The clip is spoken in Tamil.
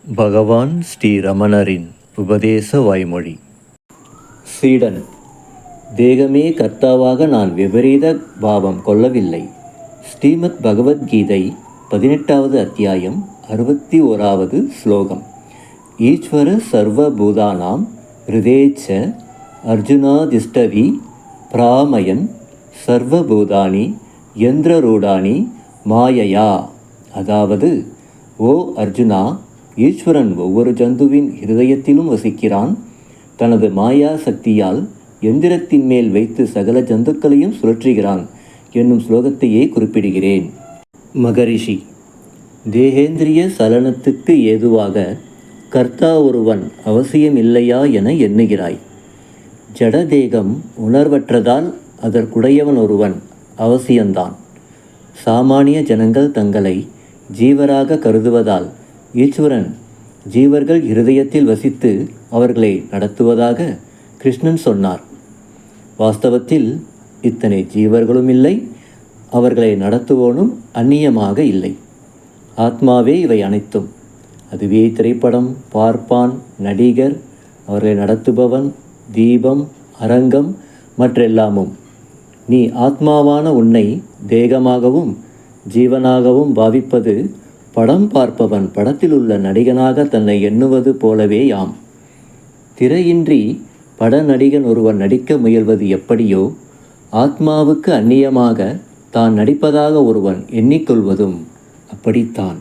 பகவான் ஸ்ரீ ரமணரின் உபதேச வாய்மொழி. சீடன்: தேகமே கர்த்தாவாக நான் விபரீத பாவம் கொள்ளவில்லை. ஸ்ரீமத் பகவத்கீதை 18வது அத்தியாயம் 61வது ஸ்லோகம். ஈஸ்வர சர்வ பூதானாம் ஹிருதேச்ச அர்ஜுனாதிஷ்டதி பிராமயன் சர்வபூதானி யந்திரரூடானி மாயையா. அதாவது, ஓ அர்ஜுனா, ஈஸ்வரன் ஒவ்வொரு ஜந்துவின் ஹிருதயத்திலும் வசிக்கிறான். தனது மாயா சக்தியால் எந்திரத்தின் மேல் வைத்து சகல ஜந்துக்களையும் சுழற்றுகிறான் என்னும் ஸ்லோகத்தையே குறிப்பிடுகிறேன். மகரிஷி: தேகேந்திரிய சலனத்துக்கு ஏதுவாக கர்த்தா ஒருவன் அவசியமில்லையா என எண்ணுகிறாய். ஜடதேகம் உணர்வற்றதால் அதற்குடையவன் ஒருவன் அவசியந்தான். சாமானிய ஜனங்கள் தங்களை ஜீவராக கருதுவதால் ஈஸ்வரன் ஜீவர்கள் இருதயத்தில் வசித்து அவர்களை நடத்துவதாக கிருஷ்ணன் சொன்னார். வாஸ்தவத்தில் இத்தனை ஜீவர்களும் இல்லை, அவர்களை நடத்துவோனும் அந்நியமாக இல்லை. ஆத்மாவே இவை அனைத்தும். அதுவே திரைப்படம், பார்ப்பான், நடிகர், அவர்களை நடத்துபவன், தீபம், அரங்கம், மற்றெல்லாமும். நீ ஆத்மாவான உன்னை தேகமாகவும் ஜீவனாகவும் பாவிப்பது படம் பார்ப்பவன் படத்தில் உள்ள நடிகனாக தன்னை எண்ணுவது போலவே யாம். திரையின்றி பட நடிகன் ஒருவன் நடிக்க முயல்வது எப்படியோ, ஆத்மாவுக்கு அந்நியமாக தான் நடிப்பதாக ஒருவன் எண்ணிக்கொள்வதும் அப்படித்தான்.